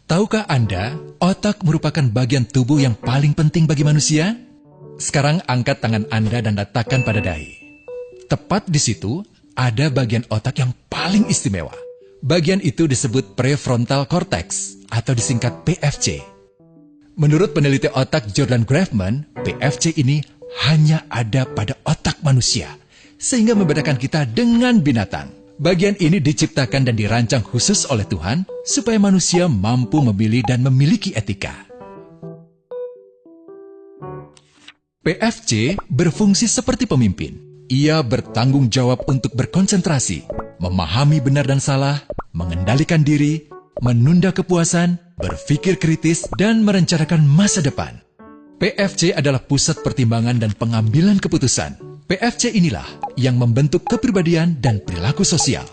Tahukah Anda, otak merupakan bagian tubuh yang paling penting bagi manusia? Sekarang angkat tangan Anda dan letakkan pada dahi. Tepat di situ, ada bagian otak yang paling istimewa. Bagian itu disebut prefrontal cortex atau disingkat PFC. Menurut peneliti otak Jordan Grafman, PFC ini hanya ada pada otak manusia, sehingga membedakan kita dengan binatang. Bagian ini diciptakan dan dirancang khusus oleh Tuhan supaya manusia mampu memilih dan memiliki etika. PFC berfungsi seperti pemimpin. Ia bertanggung jawab untuk berkonsentrasi, memahami benar dan salah, mengendalikan diri, menunda kepuasan, berpikir kritis, dan merencanakan masa depan. PFC adalah pusat pertimbangan dan pengambilan keputusan. PFC inilah yang membentuk kepribadian dan perilaku sosial.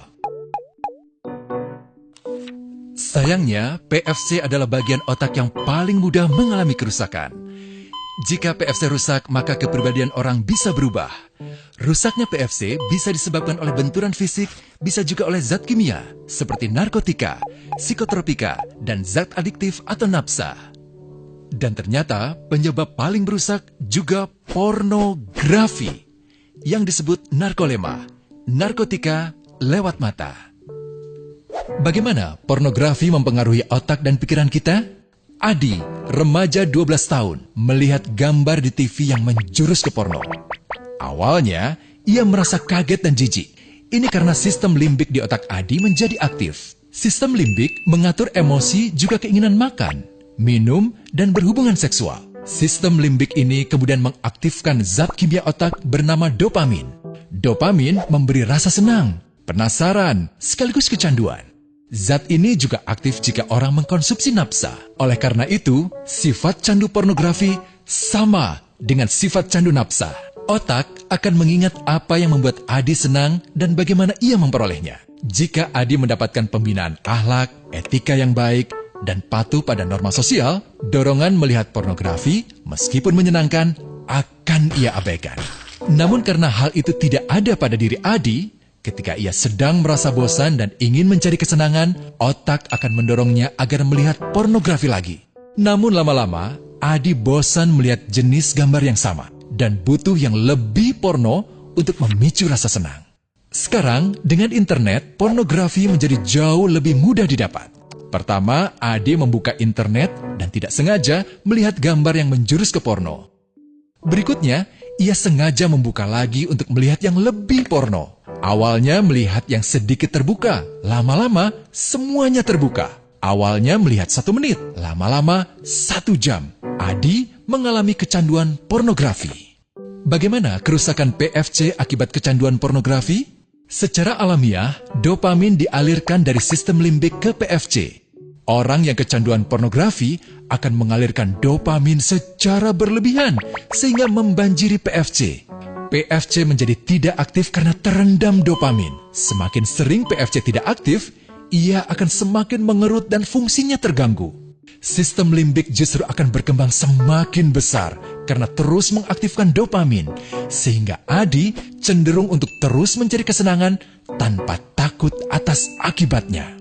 Sayangnya, PFC adalah bagian otak yang paling mudah mengalami kerusakan. Jika PFC rusak, maka kepribadian orang bisa berubah. Rusaknya PFC bisa disebabkan oleh benturan fisik, bisa juga oleh zat kimia, seperti narkotika, psikotropika, dan zat adiktif atau nafsa. Dan ternyata penyebab paling merusak juga pornografi, yang disebut narkolema, narkotika lewat mata. Bagaimana pornografi mempengaruhi otak dan pikiran kita? Adi, remaja 12 tahun, melihat gambar di TV yang menjurus ke porno. Awalnya, ia merasa kaget dan jijik. Ini karena sistem limbik di otak Adi menjadi aktif. Sistem limbik mengatur emosi juga keinginan makan, minum, dan berhubungan seksual. Sistem limbik ini kemudian mengaktifkan zat kimia otak bernama dopamin. Dopamin memberi rasa senang, penasaran, sekaligus kecanduan. Zat ini juga aktif jika orang mengkonsumsi nafsa. Oleh karena itu, sifat candu pornografi sama dengan sifat candu nafsa. Otak akan mengingat apa yang membuat Adi senang dan bagaimana ia memperolehnya. Jika Adi mendapatkan pembinaan akhlak, etika yang baik, dan patuh pada norma sosial, dorongan melihat pornografi, meskipun menyenangkan, akan ia abaikan. Namun karena hal itu tidak ada pada diri Adi, ketika ia sedang merasa bosan dan ingin mencari kesenangan, otak akan mendorongnya agar melihat pornografi lagi. Namun lama-lama, Adi bosan melihat jenis gambar yang sama, dan butuh yang lebih porno untuk memicu rasa senang. Sekarang, dengan internet, pornografi menjadi jauh lebih mudah didapat. Pertama, Adi membuka internet dan tidak sengaja melihat gambar yang menjurus ke porno. Berikutnya, ia sengaja membuka lagi untuk melihat yang lebih porno. Awalnya melihat yang sedikit terbuka, lama-lama semuanya terbuka. Awalnya melihat 1 menit, lama-lama 1 jam. Adi mengalami kecanduan pornografi. Bagaimana kerusakan PFC akibat kecanduan pornografi? Secara alamiah, dopamin dialirkan dari sistem limbik ke PFC. Orang yang kecanduan pornografi akan mengalirkan dopamin secara berlebihan sehingga membanjiri PFC. PFC menjadi tidak aktif karena terendam dopamin. Semakin sering PFC tidak aktif, ia akan semakin mengerut dan fungsinya terganggu. Sistem limbik justru akan berkembang semakin besar karena terus mengaktifkan dopamin, sehingga Adi cenderung untuk terus mencari kesenangan tanpa takut atas akibatnya.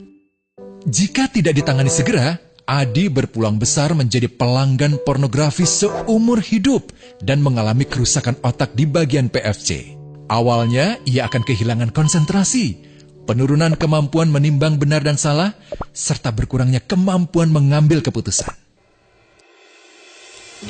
Jika tidak ditangani segera, Adi berpeluang besar menjadi pelanggan pornografi seumur hidup dan mengalami kerusakan otak di bagian PFC. Awalnya, ia akan kehilangan konsentrasi, penurunan kemampuan menimbang benar dan salah, serta berkurangnya kemampuan mengambil keputusan.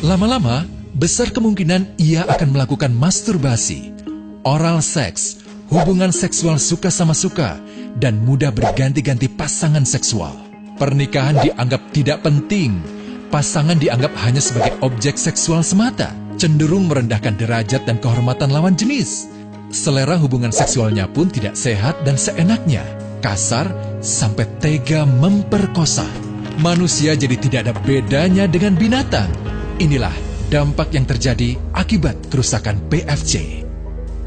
Lama-lama, besar kemungkinan ia akan melakukan masturbasi, oral seks, hubungan seksual suka sama suka, dan mudah berganti-ganti pasangan seksual. Pernikahan dianggap tidak penting. Pasangan dianggap hanya sebagai objek seksual semata, cenderung merendahkan derajat dan kehormatan lawan jenis. Selera hubungan seksualnya pun tidak sehat dan seenaknya, kasar sampai tega memperkosa. Manusia jadi tidak ada bedanya dengan binatang. Inilah dampak yang terjadi akibat kerusakan PFC.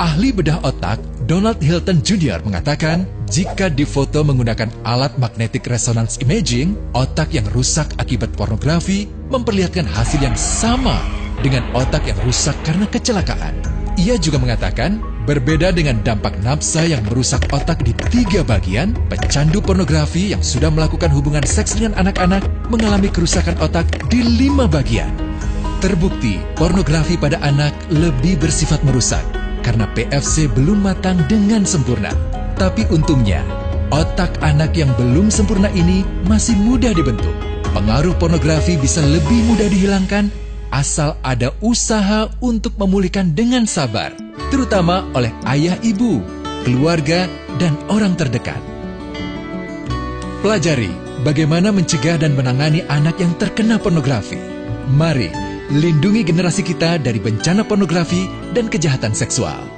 Ahli bedah otak Donald Hilton Jr. mengatakan, jika difoto menggunakan alat magnetic resonance imaging, otak yang rusak akibat pornografi memperlihatkan hasil yang sama dengan otak yang rusak karena kecelakaan. Ia juga mengatakan, Berbeda dengan dampak nafsa yang merusak otak di 3 bagian, pecandu pornografi yang sudah melakukan hubungan seks dengan anak-anak mengalami kerusakan otak di 5 bagian. Terbukti, pornografi pada anak lebih bersifat merusak karena PFC belum matang dengan sempurna. Tapi untungnya, otak anak yang belum sempurna ini masih mudah dibentuk. Pengaruh pornografi bisa lebih mudah dihilangkan asal ada usaha untuk memulihkan dengan sabar, terutama oleh ayah ibu, keluarga, dan orang terdekat. Pelajari bagaimana mencegah dan menangani anak yang terkena pornografi. Mari lindungi generasi kita dari bencana pornografi dan kejahatan seksual.